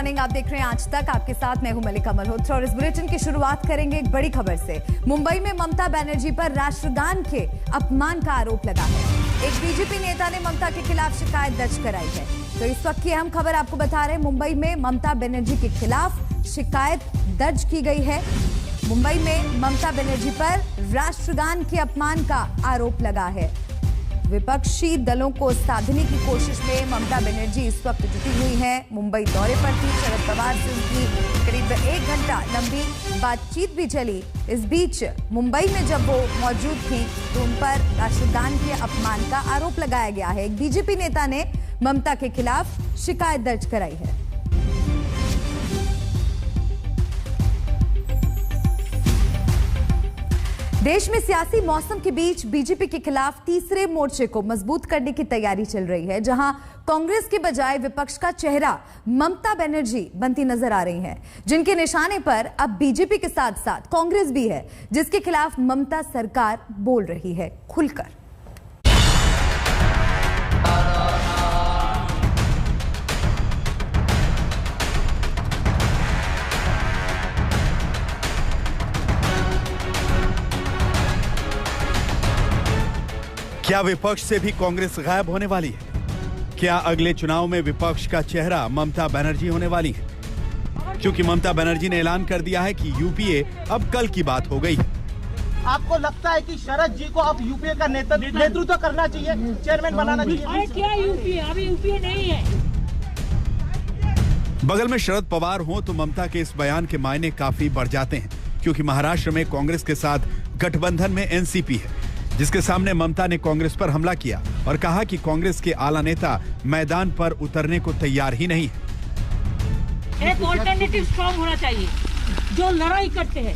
Morning, आप देख रहे हैं आज तक। आपके साथ मैं हूं मलिका मल्होत्रा और इस बुलेटिन की शुरुआत करेंगे एक बड़ी खबर से। मुंबई में ममता बनर्जी पर राष्ट्रगान के अपमान का आरोप लगा है। एक बीजेपी नेता ने ममता के खिलाफ शिकायत दर्ज कराई है। तो इस वक्त की अहम खबर आपको बता रहे हैं, मुंबई में ममता बनर्जी के खिलाफ शिकायत दर्ज की गई है। मुंबई में ममता बनर्जी पर राष्ट्रगान के अपमान का आरोप लगा है। विपक्षी दलों को साधने की कोशिश में ममता बनर्जी इस वक्त जुटी हुई हैं। मुंबई दौरे पर थी। शरद पवार से उनकी करीब 1 घंटा लंबी बातचीत भी चली। इस बीच मुंबई में जब वो मौजूद थी तो उन पर राष्ट्रगान के अपमान का आरोप लगाया गया है। एक बीजेपी नेता ने ममता के खिलाफ शिकायत दर्ज कराई है। देश में सियासी मौसम के बीच बीजेपी के खिलाफ तीसरे मोर्चे को मजबूत करने की तैयारी चल रही है, जहां कांग्रेस के बजाय विपक्ष का चेहरा ममता बनर्जी बनती नजर आ रही हैं, जिनके निशाने पर अब बीजेपी के साथ साथ कांग्रेस भी है, जिसके खिलाफ ममता सरकार बोल रही है खुलकर। क्या विपक्ष से भी कांग्रेस गायब होने वाली है? क्या अगले चुनाव में विपक्ष का चेहरा ममता बनर्जी होने वाली है? क्योंकि ममता बनर्जी ने ऐलान कर दिया है कि यूपीए अब कल की बात हो गई है। आपको लगता है कि शरद जी को अब यूपीए का नेतृत्व करना चाहिए, चेयरमैन बनाना चाहिए? क्या यूपीए? अभी यूपीए नहीं है। बगल में शरद पवार हो तो ममता के इस बयान के मायने काफी बढ़ जाते हैं, क्योंकि महाराष्ट्र में कांग्रेस के साथ गठबंधन में एनसीपी है, जिसके सामने ममता ने कांग्रेस पर हमला किया और कहा कि कांग्रेस के आला नेता मैदान पर उतरने को तैयार ही नहीं है। एक ऑल्टरनेटिव स्ट्रॉन्ग होना चाहिए जो लड़ाई करते हैं।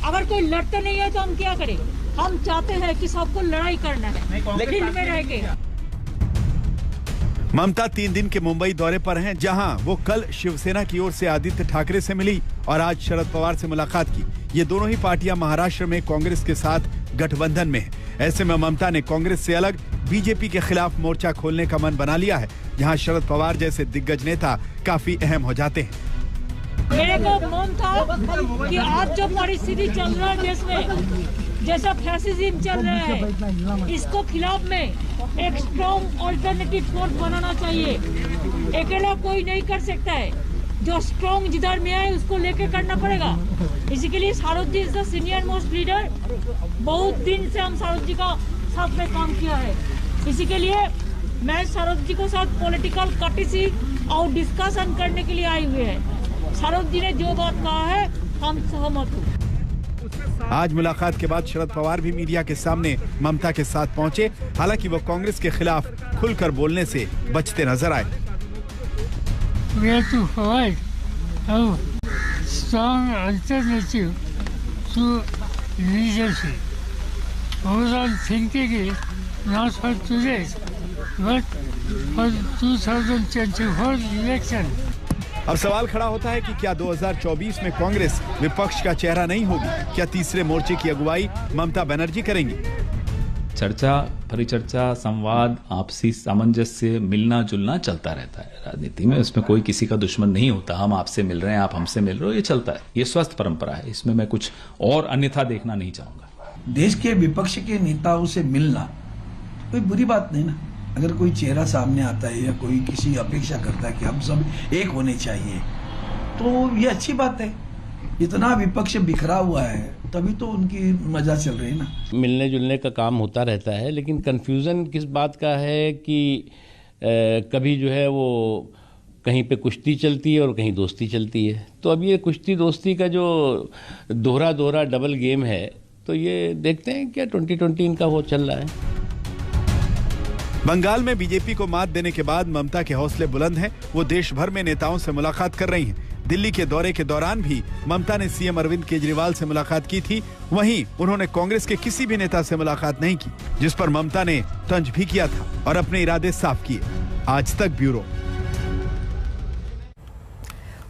अगर कोई लड़ते नहीं है तो हम क्या करें? हम चाहते हैं कि सबको लड़ाई करना है, फील्ड में रह के। ममता 3 दिन के मुंबई दौरे पर हैं, जहां वो कल शिवसेना की ओर से आदित्य ठाकरे से मिली और आज शरद पवार से मुलाकात की। ये दोनों ही पार्टियां महाराष्ट्र में कांग्रेस के साथ गठबंधन में हैं। ऐसे में ममता ने कांग्रेस से अलग बीजेपी के खिलाफ मोर्चा खोलने का मन बना लिया है, जहां शरद पवार जैसे दिग्गज नेता काफी अहम हो जाते हैं। मेरे को मन था कि आज जो परिस्थिति चल रहा है देश में, जैसा फैसिज्म चल रहा है, इसको खिलाफ में एक स्ट्रॉन्ग ऑल्टरनेटिव फोर्स बनाना चाहिए। अकेला कोई नहीं कर सकता है। जो स्ट्रॉन्ग जिधर में है उसको लेके करना पड़ेगा। इसी के लिए Sharad ji is the senior most leader. बहुत दिन से हम शारद जी का साथ में काम किया है। इसी के लिए मैं शारद जी को साथ पॉलिटिकल कटिसी और डिस्कशन करने के लिए आई हुई है। शारद जी ने जो बात कहा है हम सहमत हूँ। आज मुलाकात के बाद शरद पवार भी मीडिया के सामने ममता के साथ पहुंचे। हालांकि वो कांग्रेस के खिलाफ खुलकर बोलने से बचते नजर आए। We have to provide a strong alternative to leadership. Overall thinking is not for today, but for 2024 election. अब सवाल खड़ा होता है कि क्या 2024 में कांग्रेस विपक्ष का चेहरा नहीं होगी? क्या तीसरे मोर्चे की अगुवाई ममता बनर्जी करेंगी? चर्चा, परिचर्चा, संवाद, आपसी सामंजस्य, मिलना जुलना चलता रहता है राजनीति में। उसमें कोई किसी का दुश्मन नहीं होता। हम आपसे मिल रहे हैं, आप हमसे मिल रहे हो, ये चलता है। ये स्वस्थ परंपरा है। इसमें मैं कुछ और अन्यथा देखना नहीं चाहूंगा। देश के विपक्ष के नेताओं से मिलना कोई बुरी बात नहीं ना। अगर कोई चेहरा सामने आता है या कोई किसी अपेक्षा करता है कि हम सब एक होने चाहिए, तो ये अच्छी बात है। इतना विपक्ष बिखरा हुआ है, तभी तो उनकी मजा चल रही है ना। मिलने जुलने का काम होता रहता है, लेकिन कंफ्यूजन किस बात का है कि कभी जो है वो कहीं पे कुश्ती चलती है और कहीं दोस्ती चलती है। तो अब ये कुश्ती दोस्ती का जो दोहरा डबल गेम है, तो ये देखते हैं क्या 2020 इनका वो चल रहा है। बंगाल में बीजेपी को मात देने के बाद ममता के हौसले बुलंद हैं। वो देश भर में नेताओं से मुलाकात कर रही हैं। दिल्ली के दौरे के दौरान भी ममता ने सीएम अरविंद केजरीवाल से मुलाकात की थी। वहीं उन्होंने कांग्रेस के किसी भी नेता से मुलाकात नहीं की, जिस पर ममता ने तंज भी किया था और अपने इरादे साफ किए। आज तक ब्यूरो।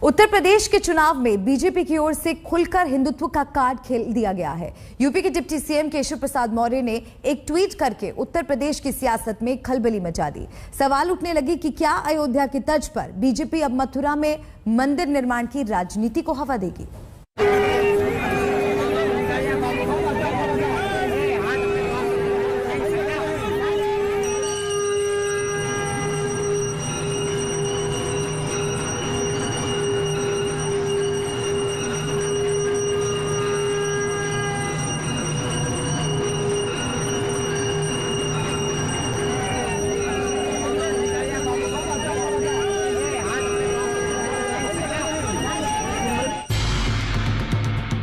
उत्तर प्रदेश के चुनाव में बीजेपी की ओर से खुलकर हिंदुत्व का कार्ड खेल दिया गया है। यूपी के डिप्टी सीएम केशव प्रसाद मौर्य ने एक ट्वीट करके उत्तर प्रदेश की सियासत में खलबली मचा दी। सवाल उठने लगी कि क्या अयोध्या की तर्ज पर बीजेपी अब मथुरा में मंदिर निर्माण की राजनीति को हवा देगी।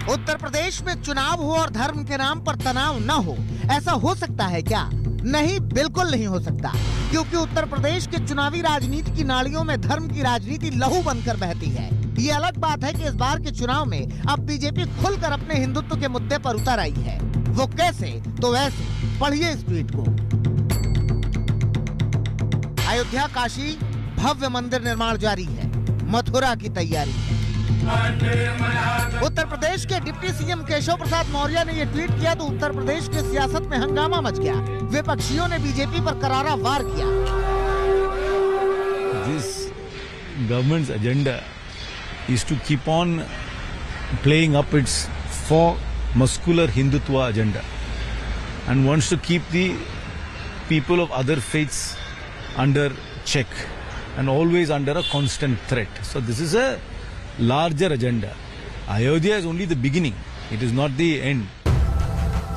उत्तर प्रदेश में चुनाव हो और धर्म के नाम पर तनाव न हो, ऐसा हो सकता है क्या? नहीं, बिल्कुल नहीं हो सकता, क्योंकि उत्तर प्रदेश के चुनावी राजनीति की नालियों में धर्म की राजनीति लहू बनकर बहती है। ये अलग बात है कि इस बार के चुनाव में अब बीजेपी खुलकर अपने हिंदुत्व के मुद्दे पर उतर आई है। वो कैसे? तो वैसे पढ़िए इस ट्वीट को। अयोध्या काशी भव्य मंदिर निर्माण जारी है, मथुरा की तैयारी है। उत्तर प्रदेश के डिप्टी सीएम केशव प्रसाद मौर्य ने ये ट्वीट किया तो उत्तर प्रदेश की सियासत में हंगामा मच गया। विपक्षियों ने बीजेपी पर करारा वार किया। This government's agenda is to keep on playing up its muscular Hindutva agenda and wants to keep the people of other faiths under check and always under a constant threat. So this is a larger agenda. Ayodhya is only the beginning. It is not the end.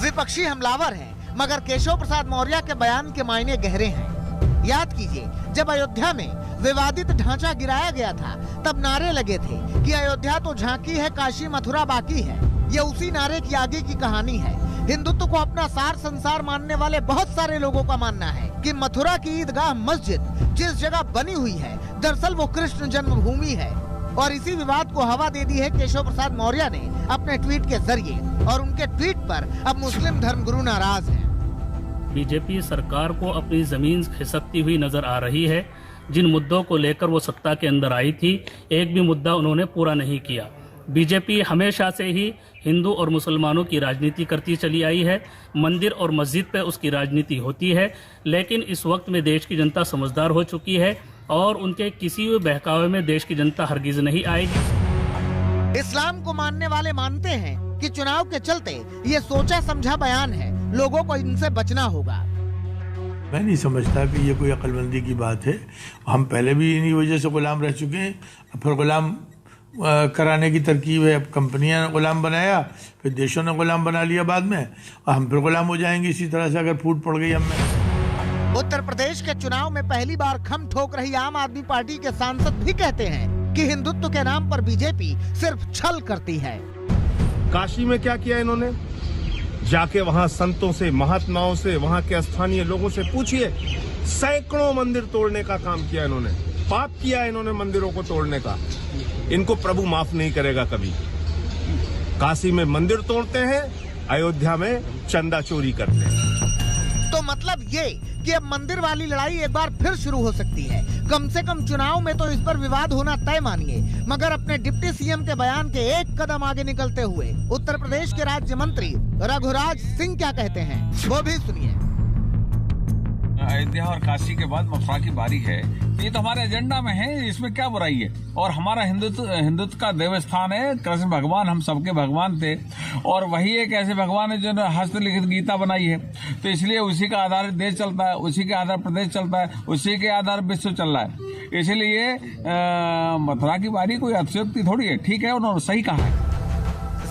विपक्षी हमलावर हैं, मगर केशव प्रसाद मौर्य के बयान के मायने गहरे हैं। याद कीजिए, जब अयोध्या में विवादित ढांचा गिराया गया था, तब नारे लगे थे कि अयोध्या तो झांकी है, काशी मथुरा बाकी है। ये उसी नारे की आगे की कहानी है। हिंदुत्व को अपना सार संसार मानने वाले बहुत सारे लोगों का मानना है कि मथुरा की ईदगाह मस्जिद जिस जगह बनी हुई है, दरअसल वो कृष्ण जन्मभूमि है। और इसी विवाद को हवा दे दी है केशव प्रसाद मौर्य ने अपने ट्वीट के जरिए, और उनके ट्वीट पर अब मुस्लिम धर्मगुरु नाराज हैं। बीजेपी सरकार को अपनी जमीन खिसकती हुई नजर आ रही है। जिन मुद्दों को लेकर वो सत्ता के अंदर आई थी, एक भी मुद्दा उन्होंने पूरा नहीं किया। बीजेपी हमेशा से ही हिंदू और मुसलमानों की राजनीति करती चली आई है। मंदिर और मस्जिद पे उसकी राजनीति होती है, लेकिन इस वक्त में देश की जनता समझदार हो चुकी है और उनके किसी भी बहकावे में देश की जनता हरगिज नहीं आएगी। इस्लाम को मानने वाले मानते हैं कि चुनाव के चलते ये सोचा समझा बयान है, लोगों को इनसे बचना होगा। मैं नहीं समझता कि ये कोई अक्लमंदी की बात है। हम पहले भी इन्हीं वजह से गुलाम रह चुके हैं, फिर गुलाम कराने की तरकीब है। अब कंपनियां ने गुलाम बनाया, फिर देशों ने गुलाम बना लिया बाद में, और हम फिर गुलाम हो जाएंगे इसी तरह से अगर फूट पड़ गई हमें। उत्तर प्रदेश के चुनाव में पहली बार खम ठोक रही आम आदमी पार्टी के सांसद भी कहते हैं कि हिंदुत्व के नाम पर बीजेपी सिर्फ छल करती है। काशी में क्या किया इन्होंने? जाके वहाँ संतों से, महात्माओं से, वहाँ के स्थानीय लोगों से पूछिए, सैकड़ों मंदिर तोड़ने का काम किया इन्होंने। पाप किया इन्होंने मंदिरों को तोड़ने का। इनको प्रभु माफ नहीं करेगा कभी। काशी में मंदिर तोड़ते हैं, अयोध्या में चंदा चोरी करते हैं। तो मतलब ये कि अब मंदिर वाली लड़ाई एक बार फिर शुरू हो सकती है। कम से कम चुनाव में तो इस पर विवाद होना तय मानिए। मगर अपने डिप्टी सीएम के बयान के एक कदम आगे निकलते हुए उत्तर प्रदेश के राज्य मंत्री रघुराज सिंह क्या कहते हैं, वो भी सुनिए। अयोध्या और काशी के बाद मथुरा की बारी है, तो ये तो हमारे एजेंडा में है, इसमें क्या बुराई है। और हमारा हिंदुत्व का देवस्थान है। कृष्ण भगवान हम सबके भगवान थे, और वही एक ऐसे भगवान है जो हस्तलिखित गीता बनाई है। तो इसलिए उसी का आधार देश चलता है, उसी के आधार प्रदेश चलता है, उसी के आधार विश्व चल रहा है। इसलिए मथुरा की बारी कोई अतिशयोक्ति थोड़ी है। ठीक है, उन्होंने सही कहा है।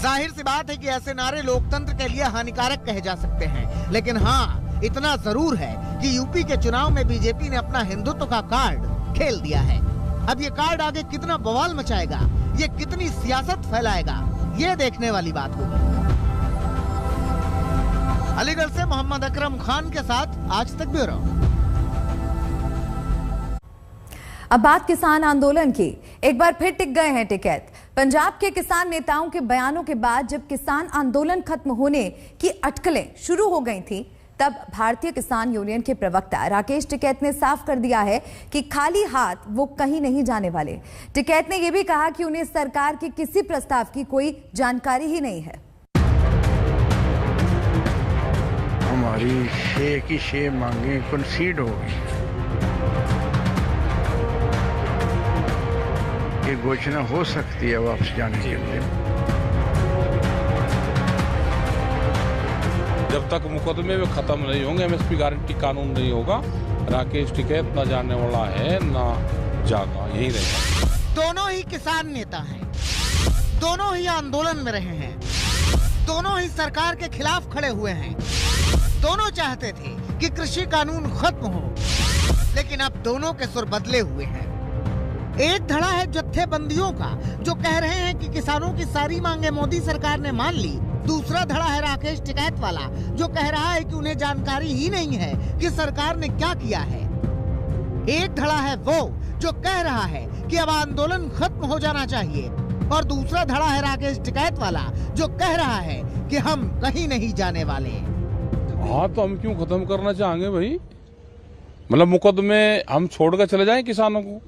जाहिर सी बात है कि ऐसे नारे लोकतंत्र के लिए हानिकारक कहे जा सकते हैं, लेकिन हाँ, इतना जरूर है कि यूपी के चुनाव में बीजेपी ने अपना हिंदुत्व का कार्ड खेल दिया है। अब ये कार्ड आगे कितना बवाल मचाएगा, ये कितनी सियासत फैलाएगा, ये देखने वाली बात होगी। अलीगढ़ से मोहम्मद अकरम खान के साथ आज तक ब्यूरो। अब बात किसान आंदोलन की। एक बार फिर टिक गए हैं टिकैत। पंजाब के किसान नेताओं के बयानों के बाद जब किसान आंदोलन खत्म होने की अटकलें शुरू हो गई थी, तब भारतीय किसान यूनियन के प्रवक्ता राकेश टिकैत ने साफ कर दिया है कि खाली हाथ वो कहीं नहीं जाने वाले। टिकैत ने यह भी कहा कि उन्हें सरकार के किसी प्रस्ताव की कोई जानकारी ही नहीं है। हमारी छह की छह मांगे कंसीड हो गई। ये घोषणा हो सकती है वापस जाने के लिए। जब तक मुकदमे में खत्म नहीं होंगे, एमएसपी गारंटी कानून नहीं होगा, राकेश टिकैत ना जाने वाला है ना जागा, यही रहेगा। दोनों ही किसान नेता हैं, दोनों ही आंदोलन में रहे हैं, दोनों ही सरकार के खिलाफ खड़े हुए हैं, दोनों चाहते थे कि कृषि कानून खत्म हो, लेकिन अब दोनों के सुर बदले हुए हैं। एक धड़ा है जत्थेबंदियों का जो कह रहे हैं कि किसानों की सारी मांगे मोदी सरकार ने मान ली। दूसरा धड़ा है राकेश टिकैत वाला जो कह रहा है कि उन्हें जानकारी ही नहीं है कि सरकार ने क्या किया है। एक धड़ा है वो जो कह रहा है कि अब आंदोलन खत्म हो जाना चाहिए, और दूसरा धड़ा है राकेश टिकैत वाला जो कह रहा है कि हम कहीं नहीं जाने वाले। हाँ, तो हम क्यों खत्म करना चाहेंगे भाई? मतलब मुकदमे हम छोड़कर चले जाएं किसानों को।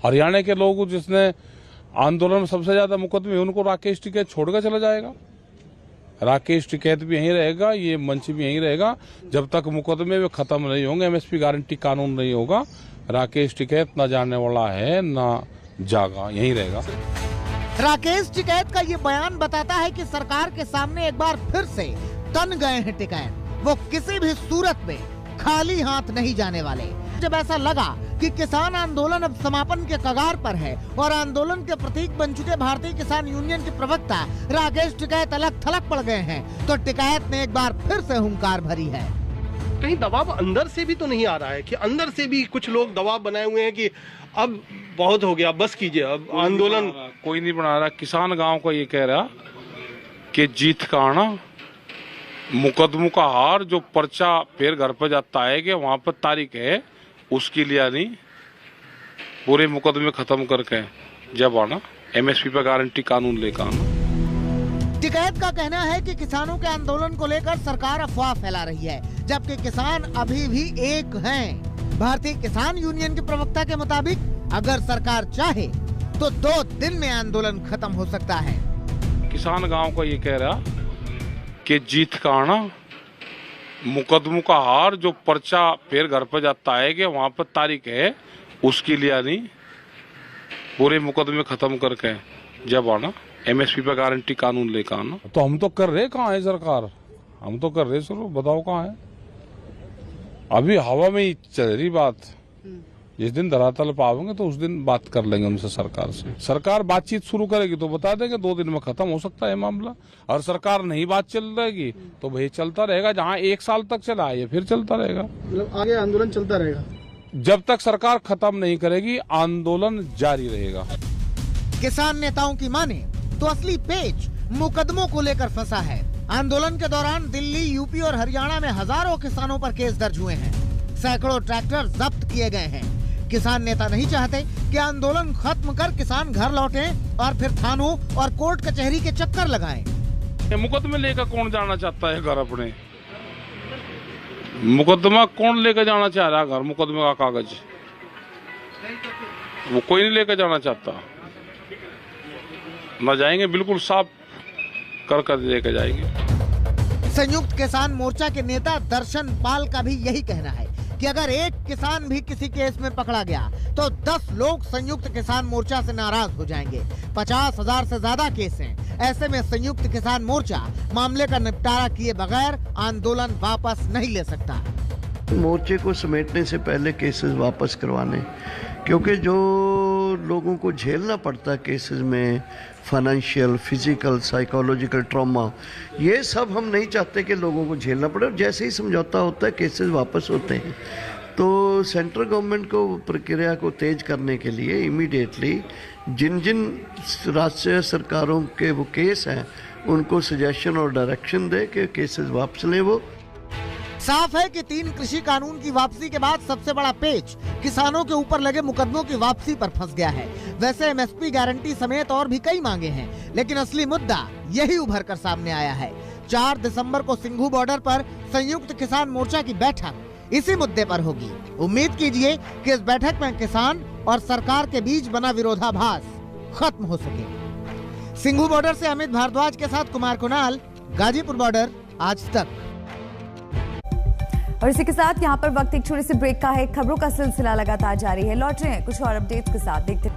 हरियाणा के लोग जिसने आंदोलन में सबसे ज्यादा मुकदमे, उनको राकेश टिकैत छोड़कर चला जाएगा। राकेश टिकैत भी यहीं रहेगा, ये मंच भी यहीं रहेगा जब तक मुकदमे में खत्म नहीं होंगे, एमएसपी गारंटी कानून नहीं होगा। राकेश टिकैत ना जाने वाला है ना जागा, यहीं रहेगा। राकेश टिकैत का ये बयान बताता है कि सरकार के सामने एक बार फिर से तन गए हैं टिकैत। वो किसी भी सूरत में खाली हाथ नहीं जाने वाले। जब ऐसा लगा कि किसान आंदोलन अब समापन के कगार पर है और आंदोलन के प्रतीक बन चुके भारतीय किसान यूनियन के प्रवक्ता राकेश टिकैत अलग थलग पड़ गए हैं, तो टिकैत ने एक बार फिर से हुंकार भरी है। कहीं दबाव अंदर से भी तो नहीं आ रहा है कि अंदर से भी कुछ लोग दबाव बनाए हुए हैं कि अब बहुत हो गया, बस कीजिए, अब आंदोलन कोई नहीं बना रहा। किसान गांव का ये कह रहा कि जीत का आना, मुकदमों का हार, जो पर्चा फिर घर पर जाता है कि वहाँ पर तारीख है, उसके लिए नहीं, पूरे मुकदमे खत्म करके जब आना, एमएसपी पर गारंटी कानून लेकर आना। टिकैत का कहना है कि किसानों के आंदोलन को लेकर सरकार अफवाह फैला रही है, जबकि किसान अभी भी एक हैं। भारतीय किसान यूनियन के प्रवक्ता के मुताबिक अगर सरकार चाहे तो 2 दिन में आंदोलन खत्म हो सकता है। किसान गांव का ये कह रहा कि जीत का आना, मुकदमों का हार, जो पर्चा फिर घर पर जाता है कि वहाँ पर तारीख है, उसके लिए नहीं, पूरे मुकदमे खत्म करके जब आना, एमएसपी पर गारंटी कानून लेकर आना। तो हम तो कर रहे, कहाँ है सरकार? हम तो कर रहे, शुरू बताओ कहाँ है? अभी हवा में ही चल रही बात। जिस दिन धरातल पाओगे तो उस दिन बात कर लेंगे उनसे, सरकार से। सरकार बातचीत शुरू करेगी तो बता देंगे 2 दिन में खत्म हो सकता है मामला। और सरकार नहीं बात चल रहेगी तो भाई चलता रहेगा, जहाँ 1 साल तक चला है फिर चलता रहेगा। मतलब आगे आंदोलन चलता रहेगा जब तक सरकार खत्म नहीं करेगी, आंदोलन जारी रहेगा। किसान नेताओं की माने तो असली पेच मुकदमों को लेकर फंसा है। आंदोलन के दौरान दिल्ली, यूपी और हरियाणा में हजारों किसानों पर केस दर्ज हुए हैं, सैकड़ों ट्रैक्टर जब्त किए गए हैं। किसान नेता नहीं चाहते कि आंदोलन खत्म कर किसान घर लौटें और फिर थानों और कोर्ट कचहरी के चक्कर लगाएं। मुकदमे लेकर कौन जाना चाहता है घर अपने? मुकदमा कौन लेकर जाना चाह रहा है घर? मुकदमे का कागज वो कोई नहीं लेकर जाना चाहता। न जाएंगे, बिल्कुल साफ कर लेकर जाएंगे। संयुक्त किसान मोर्चा के नेता दर्शन पाल का भी यही कहना है कि अगर एक किसान भी किसी केस में पकड़ा गया तो 10 लोग संयुक्त किसान मोर्चा से नाराज हो जाएंगे। 50,000 से ज्यादा केस हैं। ऐसे में संयुक्त किसान मोर्चा मामले का निपटारा किए बगैर आंदोलन वापस नहीं ले सकता। मोर्चे को समेटने से पहले केसेस वापस करवाने, क्योंकि जो लोगों को झेलना पड़ता है केसेस में, फाइनेंशियल, फिजिकल, साइकोलॉजिकल ट्रॉमा, ये सब हम नहीं चाहते कि लोगों को झेलना पड़े। और जैसे ही समझौता होता है केसेस वापस होते हैं। तो सेंट्रल गवर्नमेंट को प्रक्रिया को तेज करने के लिए इमीडिएटली जिन जिन राष्ट्रीय सरकारों के वो केस हैं उनको सजेशन और डायरेक्शन दे कि केसेस वापस लें। वो साफ है कि 3 कृषि कानून की वापसी के बाद सबसे बड़ा पेच किसानों के ऊपर लगे मुकदमों की वापसी पर फंस गया है। वैसे एमएसपी गारंटी समेत और भी कई मांगे हैं, लेकिन असली मुद्दा यही उभर कर सामने आया है। 4 दिसंबर को सिंघू बॉर्डर पर संयुक्त किसान मोर्चा की बैठक इसी मुद्दे पर होगी। उम्मीद कीजिए कि इस बैठक में किसान और सरकार के बीच बना विरोधाभास खत्म हो सके। सिंघू बॉर्डर से अमित भारद्वाज के साथ कुमार कुणाल, गाजीपुर बॉर्डर, आज तक। और इसी के साथ यहाँ पर वक्त एक छोटे से ब्रेक का है। खबरों का सिलसिला लगातार जारी है। लौट रहे हैं कुछ और अपडेट्स के साथ, देखते हैं।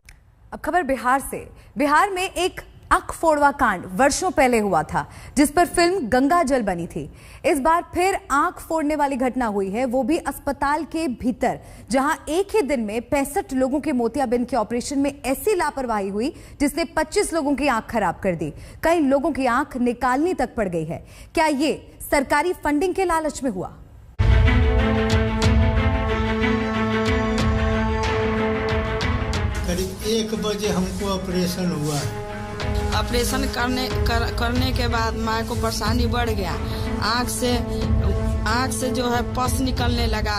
अब खबर बिहार से। बिहार में एक आंख फोड़वा कांड वर्षों पहले हुआ था, जिस पर फिल्म गंगा जल बनी थी। इस बार फिर आंख फोड़ने वाली घटना हुई है, वो भी अस्पताल के भीतर, जहां एक ही दिन में 65 लोगों के मोतियाबिंद के ऑपरेशन में ऐसी लापरवाही हुई जिसने 25 लोगों की आंख खराब कर दी। कई लोगों की आंख निकालनी तक पड़ गई है। क्या ये सरकारी फंडिंग के लालच में हुआ? करीब 1 बजे हमको ऑपरेशन हुआ। ऑपरेशन करने के बाद माँ को परेशानी बढ़ गया। आँख से जो है पस निकलने लगा,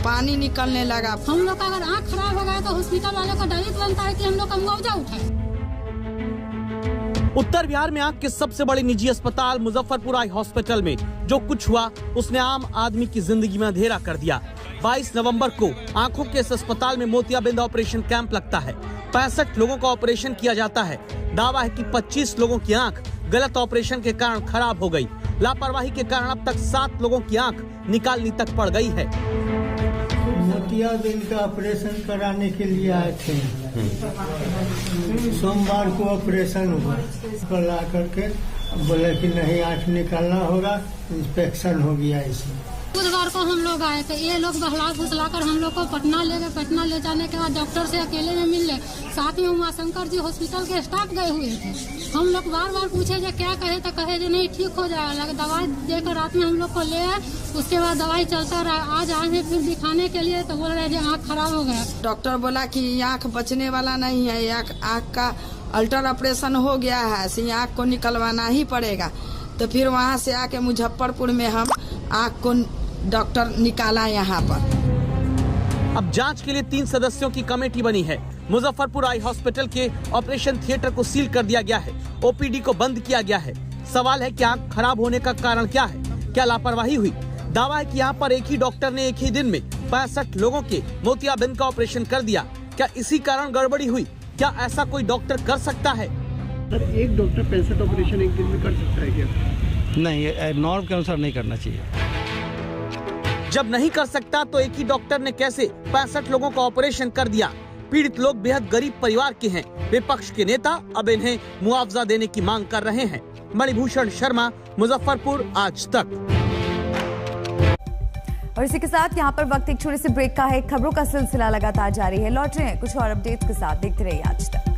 पानी निकलने लगा। हम लोग का अगर आँख खराब हो गया तो हॉस्पिटल वालों का दायित्व बनता है कि हम लोग का मुआवजा उठाए। उत्तर बिहार में आंख के सबसे बड़े निजी अस्पताल मुजफ्फरपुर आई हॉस्पिटल में जो कुछ हुआ उसने आम आदमी की जिंदगी में अंधेरा कर दिया। 22 नवंबर को आंखों के इस अस्पताल में मोतियाबिंद ऑपरेशन कैंप लगता है। 65 लोगों का ऑपरेशन किया जाता है। दावा है कि 25 लोगों की आंख गलत ऑपरेशन के कारण खराब हो गई। लापरवाही के कारण अब तक 7 लोगों की आंख निकालनी तक पड़ गई है। मोतियाबिंद का ऑपरेशन कराने के लिए आए थे। सोमवार को ऑपरेशन हुआ। कल आकर के बोले कि नहीं आंख निकालना होगा, इंस्पेक्शन हो गया इसमें। बुधवार को हम लोग आए थे। ये लोग बहला फुसला कर हम लोग को पटना ले गए। पटना ले जाने के बाद डॉक्टर से अकेले में मिल ले। साथ में उमाशंकर जी हॉस्पिटल के स्टाफ गए हुए थे। हम लोग बार बार पूछे जो क्या कहे तो कहे जो नहीं ठीक हो जाएगा। दवाई देकर रात में हम लोग को ले आए। उसके बाद दवाई चलता रहा। आज आए हैं फिर दिखाने के लिए तो बोल रहे हैं आँख खराब हो गया। डॉक्टर बोला कि आँख बचने वाला नहीं है, आँख का अल्टर ऑपरेशन हो गया है, इसी आँख को निकलवाना ही पड़ेगा। तो फिर वहाँ से आके मुजफ्फरपुर में हम आँख को डॉक्टर निकाला यहाँ पर। अब जांच के लिए 3 सदस्यों की कमेटी बनी है। मुजफ्फरपुर आई हॉस्पिटल के ऑपरेशन थिएटर को सील कर दिया गया है। ओपीडी को बंद किया गया है। सवाल है कि आंख खराब होने का कारण क्या है? क्या लापरवाही हुई? दावा है कि यहाँ पर एक ही डॉक्टर ने एक ही दिन में 65 लोगों के मोतियाबिंद का ऑपरेशन कर दिया। क्या इसी कारण गड़बड़ी हुई? क्या ऐसा कोई डॉक्टर कर सकता है? सर, एक डॉक्टर 65 ऑपरेशन एक दिन में कर सकता है क्या? नहीं, नॉर्म के अनुसार नहीं करना चाहिए। जब नहीं कर सकता तो एक ही डॉक्टर ने कैसे 65 लोगों का ऑपरेशन कर दिया? पीड़ित लोग बेहद गरीब परिवार के हैं। विपक्ष के नेता अब इन्हें मुआवजा देने की मांग कर रहे हैं। मणिभूषण शर्मा, मुजफ्फरपुर, आज तक। और इसी के साथ यहाँ पर वक्त एक छोटे से ब्रेक का है। खबरों का सिलसिला लगातार जारी है। लौट रहे हैं कुछ और अपडेट्स के साथ, देखते रहिए आज तक।